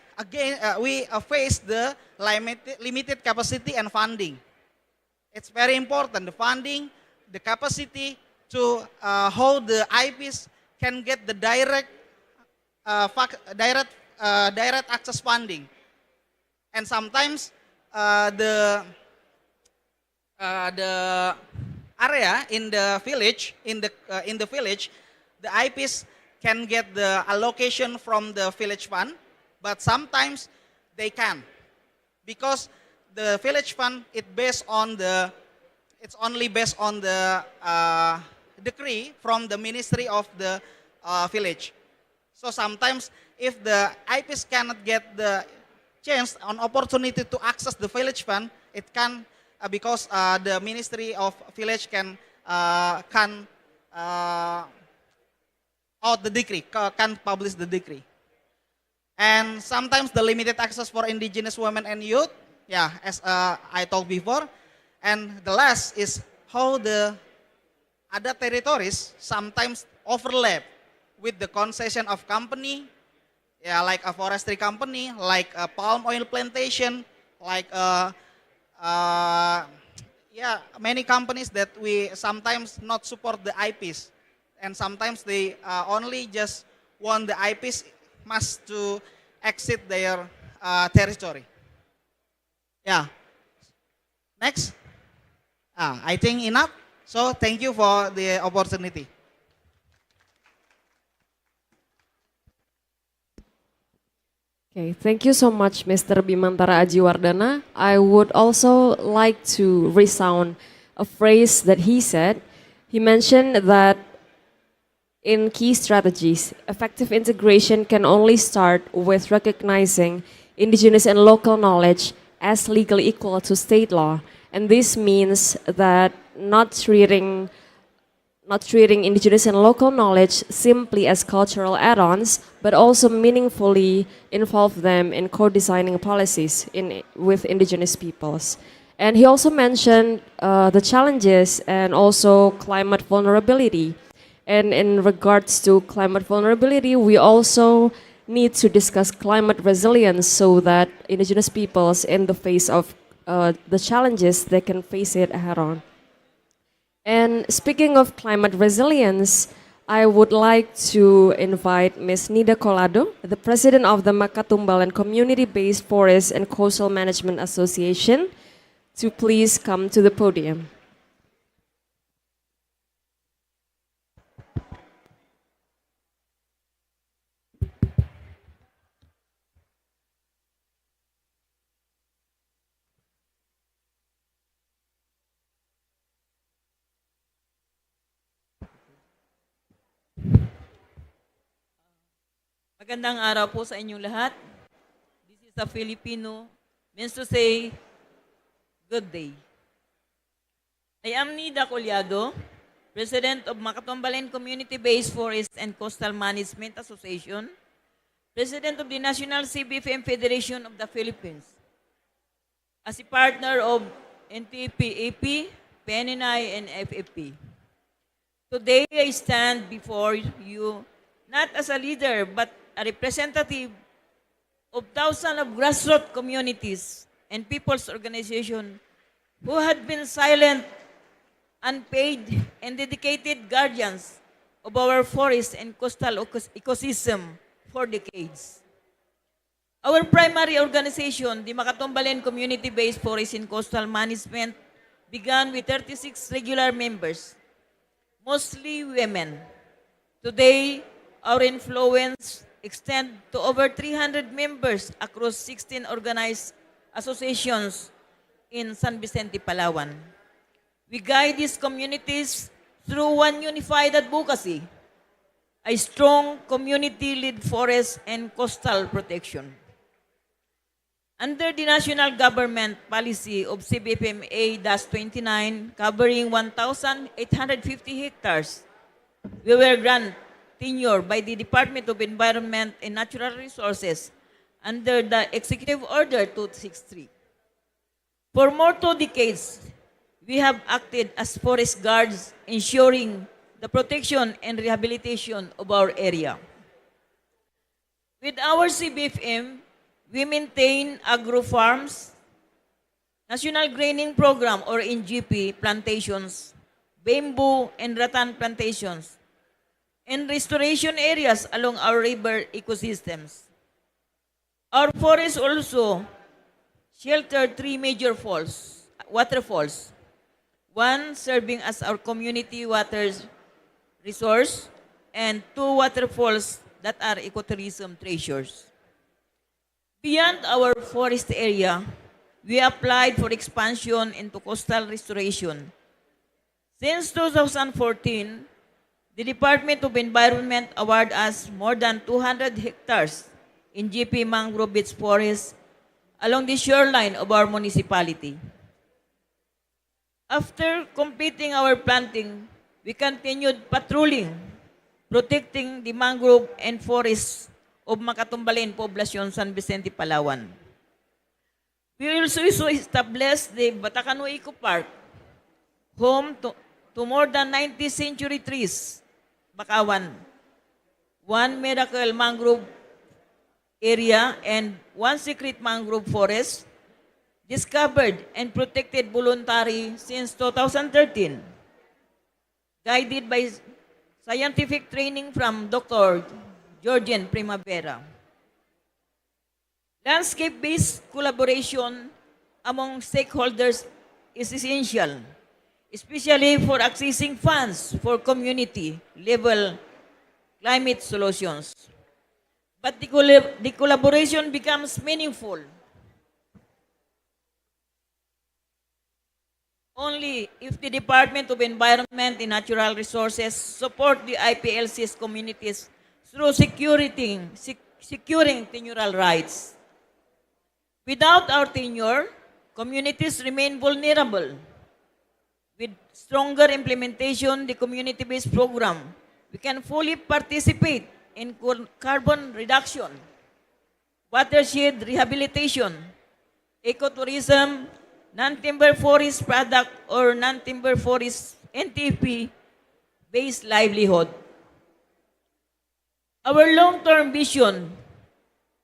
face the limited capacity and funding. It's very important, the funding, the capacity to how the IPs can get the direct access funding. And sometimes the area in the village, the IPs can get the allocation from the village fund, but sometimes they can, because the village fund it's only based on the decree from the Ministry of the village. So sometimes if the IPs cannot get the chance on opportunity to access the village fund, it can because the Ministry of Village can out the decree, can publish the decree. And sometimes the limited access for indigenous women and youth, yeah, as I told before. And the last is how the other territories sometimes overlap with the concession of company, yeah, like a forestry company, like a palm oil plantation, like yeah, many companies that we sometimes not support the IPs, and sometimes they only just want the IPs must to exit their territory. Yeah. Next. I think enough. So thank you for the opportunity. Okay, thank you so much, Mr. Bimantara Ajiwardana. I would also like to resound a phrase that he said. He mentioned that in key strategies, effective integration can only start with recognizing indigenous and local knowledge as legally equal to state law. And this means that not treating indigenous and local knowledge simply as cultural add-ons, but also meaningfully involve them in co-designing policies with indigenous peoples. And he also mentioned the challenges and also climate vulnerability. And in regards to climate vulnerability, we also need to discuss climate resilience so that indigenous peoples, in the face of the challenges, they can face it head on. And speaking of climate resilience, I would like to invite Ms. Nida Colado, the president of the Makatumbalan Community-Based Forest and Coastal Management Association, to please come to the podium. Magandang araw po sa inyong lahat. This is a Filipino, means to say, good day. I am Nida Colyado, President of Macatombalen Community-Based Forest and Coastal Management Association, President of the National CBFM Federation of the Philippines. As a partner of NTP-AP, PNNI, and FFP. Today, I stand before you not as a leader, but a representative of thousands of grassroots communities and people's organizations who had been silent, unpaid, and dedicated guardians of our forest and coastal ecosystem for decades. Our primary organization, the Macatombalen Community-Based Forest and Coastal Management, began with 36 regular members, mostly women. Today, our influence extends to over 300 members across 16 organized associations in San Vicente, Palawan. We guide these communities through one unified advocacy, a strong community-led forest and coastal protection. Under the national government policy of CBFMA-29 covering 1,850 hectares, we were granted tenure by the Department of Environment and Natural Resources under the Executive Order 263. For more 2 decades, we have acted as forest guards, ensuring the protection and rehabilitation of our area. With our CBFM, we maintain agro farms, National Graining Program or NGP plantations, bamboo and rattan plantations, and restoration areas along our river ecosystems. Our forests also shelter 3 major waterfalls, one serving as our community water resource, and 2 waterfalls that are ecotourism treasures. Beyond our forest area, we applied for expansion into coastal restoration. Since 2014, the Department of Environment awarded us more than 200 hectares in GP mangrove beach forest along the shoreline of our municipality. After completing our planting, we continued patrolling, protecting the mangrove and forests of Macatombalen Poblacion, San Vicente, Palawan. We also established the Batacano Eco Park, home to more than 90 century trees, Bakawan, 1 miracle mangrove area, and 1 secret mangrove forest, discovered and protected voluntary since 2013, guided by scientific training from Dr. Georgian Primavera. Landscape-based collaboration among stakeholders is essential, especially for accessing funds for community-level climate solutions. But the collaboration becomes meaningful only if the Department of Environment and Natural Resources support the IPLCs communities through securing tenure rights. Without our tenure, communities remain vulnerable. With stronger implementation, the community-based program, we can fully participate in carbon reduction, watershed rehabilitation, ecotourism, non-timber forest product or non-timber forest NTP-based livelihood. Our long-term vision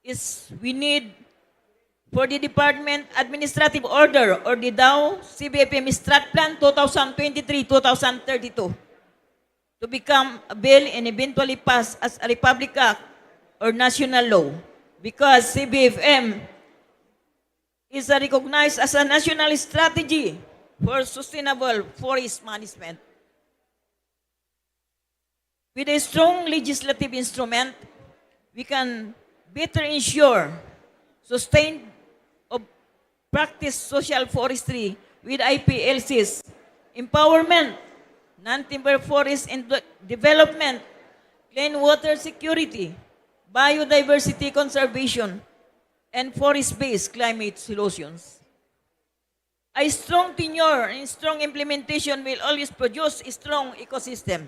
is we need for the Department Administrative Order or the DAO CBFM Strat Plan 2023-2032 to become a bill and eventually pass as a Republic Act or national law because CBFM is recognized as a national strategy for sustainable forest management. With a strong legislative instrument, we can better ensure sustained practice social forestry with IPLCs, empowerment, non-timber forest and development, clean water security, biodiversity conservation, and forest-based climate solutions. A strong tenure and strong implementation will always produce a strong ecosystem.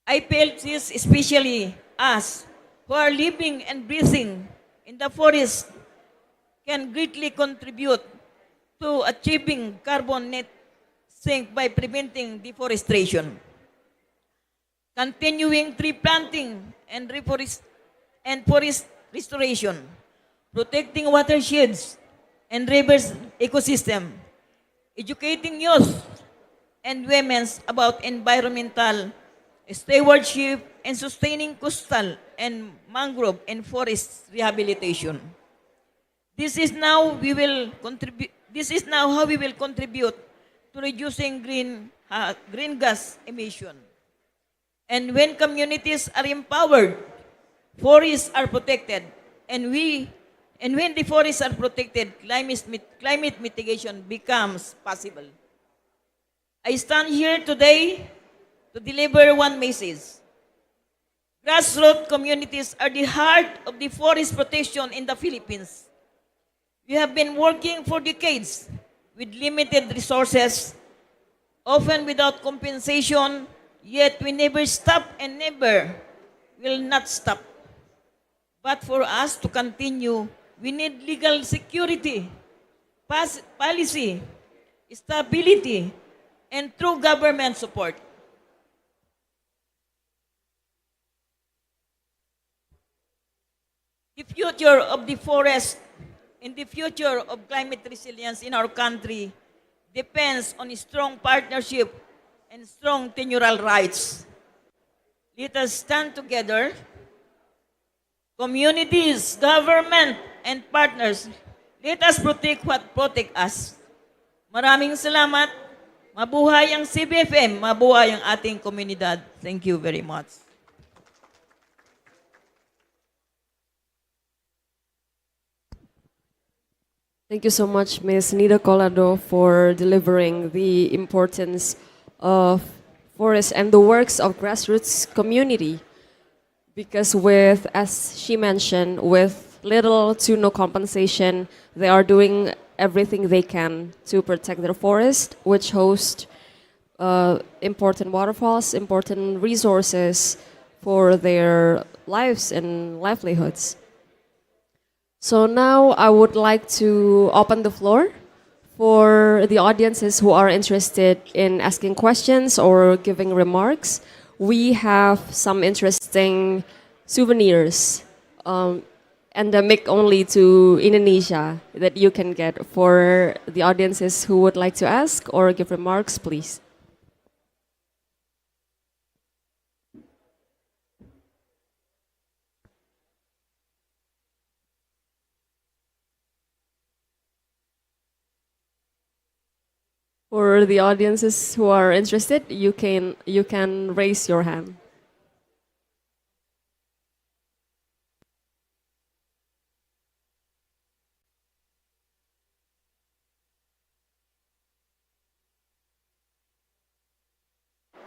IPLCs, especially us, who are living and breathing in the forest, can greatly contribute to achieving carbon net sink by preventing deforestation, continuing tree planting and forest restoration, protecting watersheds and rivers ecosystem, educating youth and women about environmental stewardship and sustaining coastal and mangrove and forest rehabilitation. This is now how we will contribute to reducing green gas emission. And when communities are empowered, forests are protected, and when the forests are protected, climate mitigation becomes possible. I stand here today to deliver one message. Grassroots communities are the heart of the forest protection in the Philippines. We have been working for decades with limited resources, often without compensation, yet we never stop and never will not stop. But for us to continue, we need legal security, policy, stability, and true government support. The future of the forest and the future of climate resilience in our country depends on a strong partnership and strong tenure rights. Let us stand together, communities, government, and partners. Let us protect what protect us. Maraming salamat. Mabuhay ang CBFM, mabuhay ang ating komunidad. Thank you very much. Thank you so much, Ms. Nida Colado, for delivering the importance of forests and the works of grassroots community. Because as she mentioned, with little to no compensation, they are doing everything they can to protect their forest, which host important waterfalls, important resources for their lives and livelihoods. So now I would like to open the floor for the audiences who are interested in asking questions or giving remarks. We have some interesting souvenirs, endemic only to Indonesia, that you can get for the audiences who would like to ask or give remarks, please. For the audiences who are interested, you can raise your hand.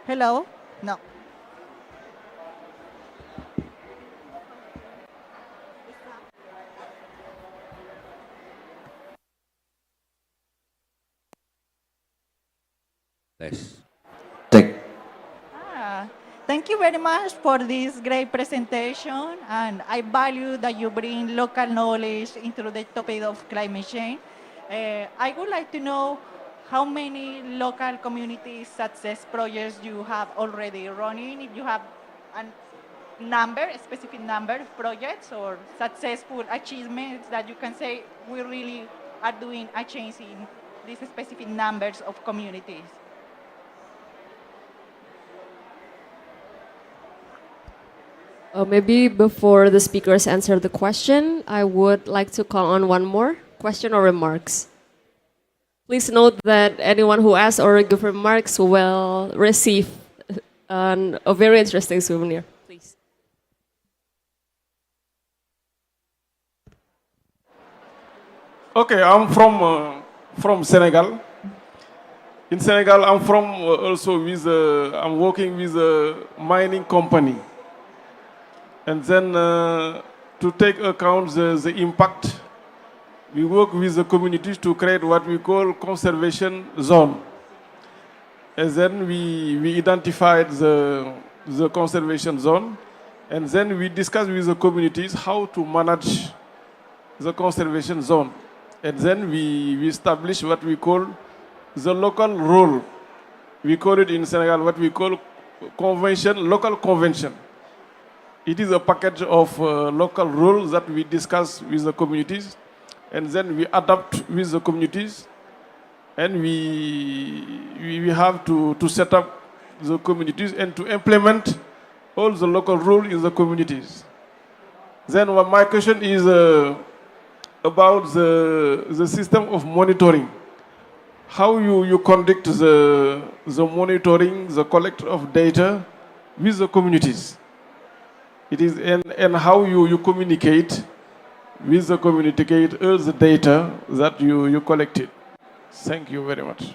Hello? No. Thank you very much for this great presentation, and I value that you bring local knowledge into the topic of climate change. I would like to know how many local community success projects you have already running, if you have a specific number of projects or successful achievements that you can say we really are doing a change in these specific numbers of communities. Maybe before the speakers answer the question, I would like to call on one more question or remarks. Please note that anyone who asks or give remarks will receive a very interesting souvenir. Please. Okay, I'm from Senegal. In Senegal, I'm from also I'm working with a mining company. And then to take account the impact, we work with the communities to create what we call conservation zone. And then we identified the conservation zone, and then we discuss with the communities how to manage the conservation zone. And then we establish what we call the local role. We call it in Senegal what we call convention, local convention. It is a package of local rules that we discuss with the communities, and then we adapt with the communities, and we have to set up the communities and to implement all the local rules in the communities. Then my question is about the system of monitoring. How you conduct the monitoring, the collection of data with the communities. It is and how you communicate with the all the data that you collected. Thank you very much.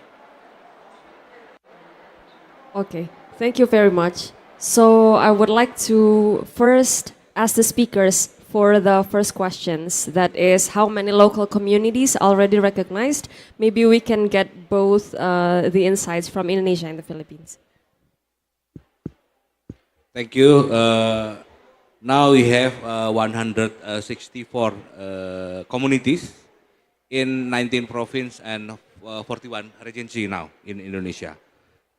Okay, thank you very much. So I would like to first ask the speakers for the first questions. That is, how many local communities already recognized? Maybe we can get both the insights from Indonesia and the Philippines. Thank you. Now we have 164 communities in 19 provinces and 41 regency now in Indonesia.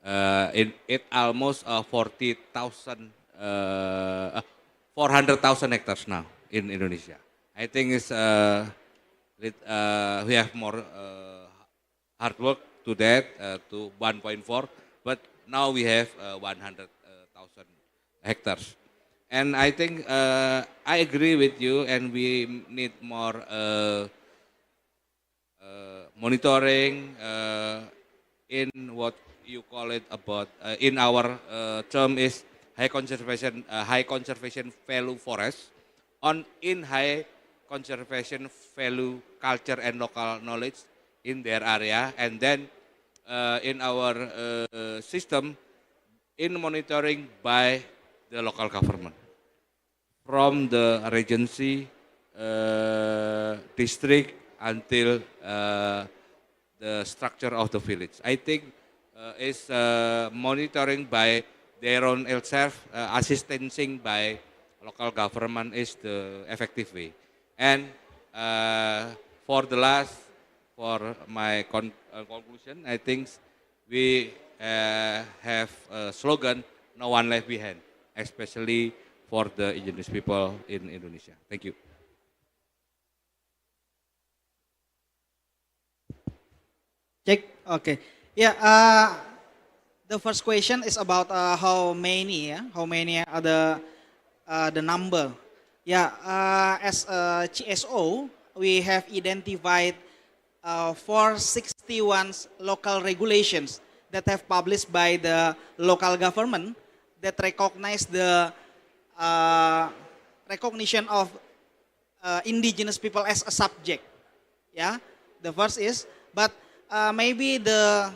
It almost 400,000 hectares now in Indonesia. I think it's we have more hard work to that to 1.4, but now we have 100,000 hectares. And I think I agree with you, and we need more monitoring in what you call it about in our term is high conservation value forest in high conservation value culture and local knowledge in their area, and then in our system in monitoring by the local government from the regency district until the structure of the village. I think is monitoring by their own self, assistancing by local government is the effective way. And for my conclusion, I think we have a slogan, no one left behind, especially for the indigenous people in Indonesia. Thank you. Check. Okay. Yeah. The first question is about how many. Yeah? How many are the number? Yeah. As a GSO, we have identified 461 local regulations that have published by the local government that recognize the recognition of indigenous people as a subject. Yeah. The first is, but maybe the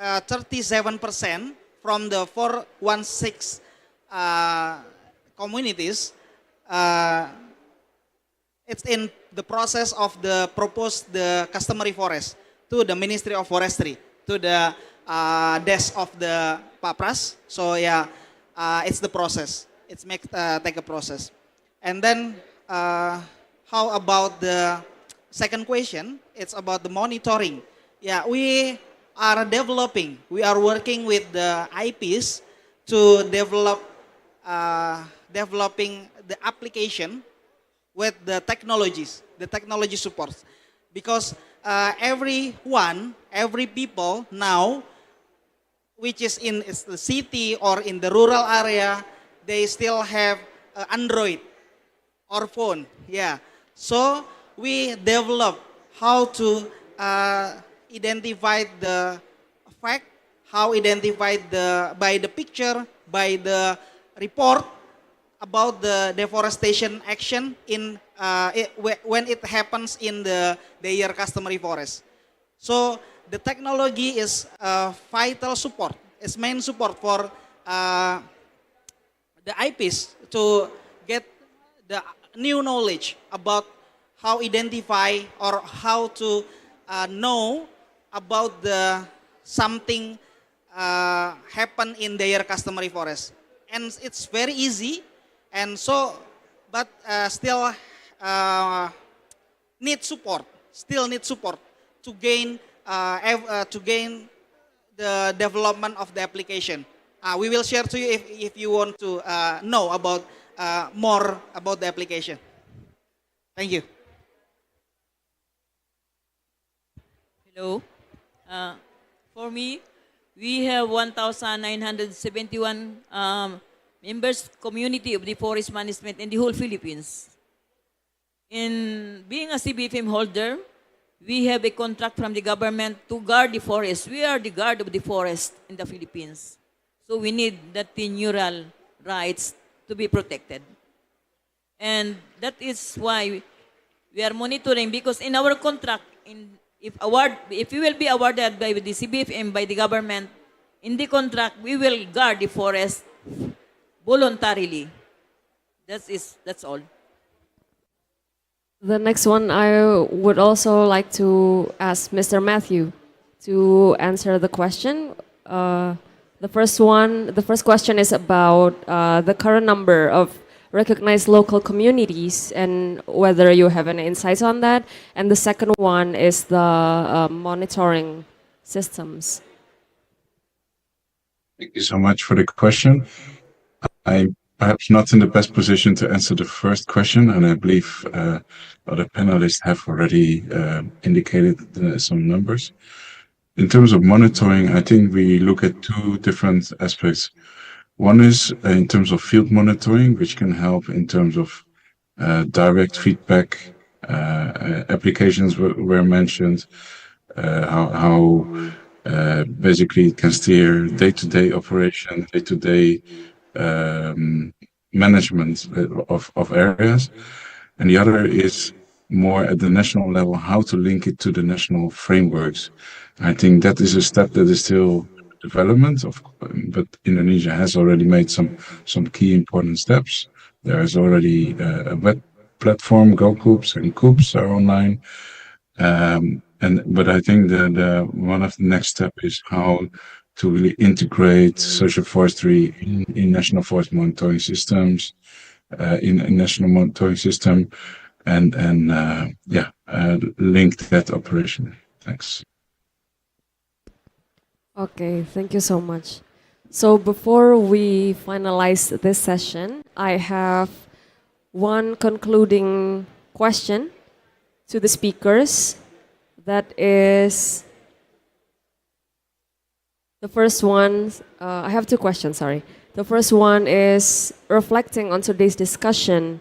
37% from the 416 communities, it's in the process of the proposed the Customary Forest to the Ministry of Forestry, to the desk of the Papras. So yeah, it's the process. It's take a process. And then how about the second question? It's about the monitoring. Yeah, we are working with the IPs to developing the application with the technology supports. Because every people now, which is in the city or in the rural area, they still have Android or phone. Yeah, so we develop how to identify the fact, how identify by the picture, by the report about the deforestation action in when it happens in their customary forest. So the technology is vital support. It's main support for the IPs to get the new knowledge about how identify or how to know about the something happen in their customary forest, and it's very easy, and so but still need support, to gain the development of the application. We will share to you if you want to know about more about the application. Thank you. Hello. For me, we have 1,971 members community of the forest management in the whole Philippines. In being a CBFM holder, we have a contract from the government to guard the forest. We are the guard of the forest in the Philippines. So we need that tenural rights to be protected. And that is why we are monitoring, because in our contract, if we will be awarded by the CBFM, by the government, in the contract, we will guard the forest voluntarily. That's all. The next one, I would also like to ask Mr. Matthew to answer the question. The first question is about the current number of recognized local communities and whether you have any insights on that. And the second one is the monitoring systems. Thank you so much for the question. I'm perhaps not in the best position to answer the first question, and I believe other panelists have already indicated some numbers. In terms of monitoring, I think we look at two different aspects. One is in terms of field monitoring, which can help in terms of direct feedback. Applications were mentioned, how basically it can steer day-to-day operation, day-to-day management of areas. And the other is more at the national level, how to link it to the national frameworks. I think that is a step that is still development, but Indonesia has already made some key important steps. There is already a web platform, GoCoops and Coops are online. But I think that one of the next steps is how to really integrate social forestry in national forest monitoring systems, in national monitoring system, and link that operation. Thanks. Okay, thank you so much. So before we finalize this session, I have one concluding question to the speakers. That is the first one. I have two questions, sorry. The first one is reflecting on today's discussion.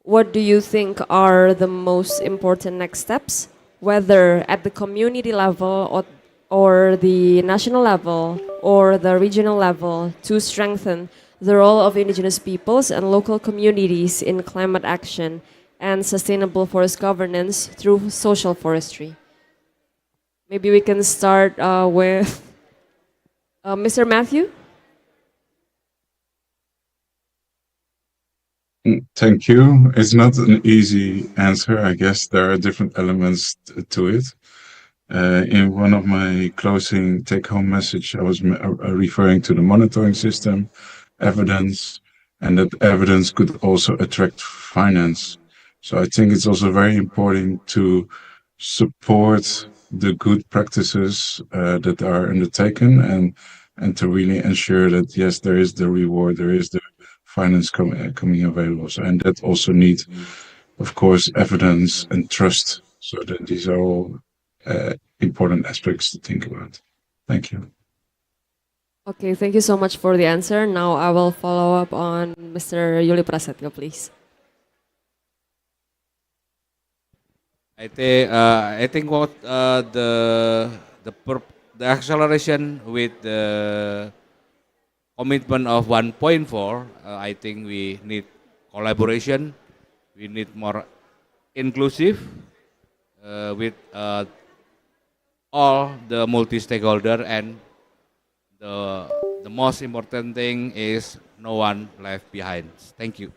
What do you think are the most important next steps, whether at the community level or the national level or the regional level, to strengthen the role of indigenous peoples and local communities in climate action and sustainable forest governance through social forestry? Maybe we can start with Mr. Matthew. Thank you. It's not an easy answer. I guess there are different elements to it. In one of my closing take-home message, I was referring to the monitoring system, evidence, and that evidence could also attract finance. So I think it's also very important to support the good practices that are undertaken and to really ensure that, yes, there is the reward, there is the finance coming available. So, and that also needs, of course, evidence and trust. So that these are all important aspects to think about. Thank you. Okay, thank you so much for the answer. Now I will follow up on Mr. Yuli Prasetyo, please. I think what the acceleration with the commitment of 1.4, I think we need collaboration. We need more inclusive with all the multi-stakeholder and the the most important thing is no one left behind. Thank you.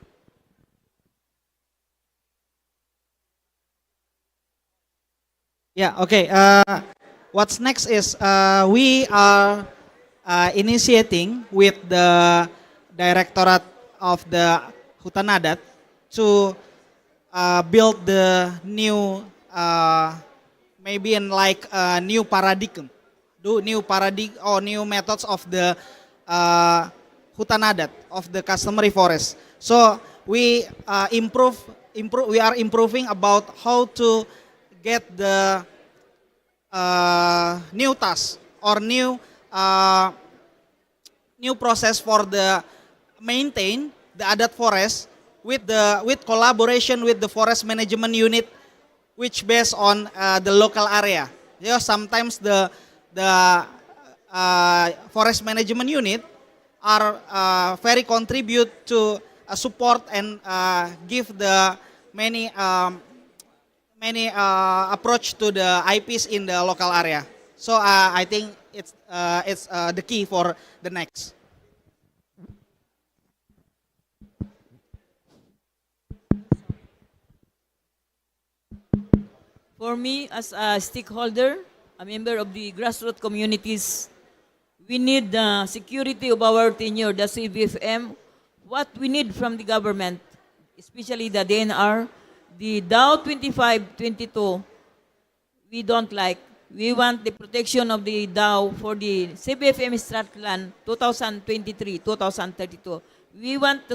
Yeah, okay. What's next is we are initiating with the Directorate of the Hutan Adat to build the new, maybe in like a new paradigm, or new methods of the Hutan Adat, of the customary forest. So we we are improving about how to get the new task or new process for the maintain the adat forest with collaboration with the forest management unit, which based on the local area. You know, sometimes the forest management unit are very contribute to support and give the many approach to the IPs in the local area. So I think it's the key for the next. For me, as a stakeholder, a member of the grassroots communities, we need the security of our tenure, the CBFM. What we need from the government, especially the DNR, the DAO 2522, we don't like. We want the protection of the DAO for the CBFM strat plan 2023-2032. We want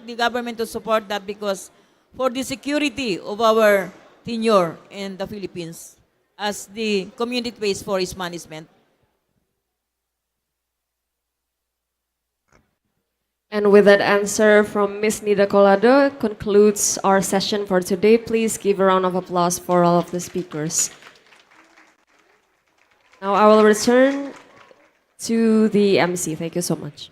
the government to support that because for the security of our tenure in the Philippines as the community pays for its management. And with that answer from Ms. Nida Colado concludes our session for today. Please give a round of applause for all of the speakers. Now I will return to the MC. Thank you so much.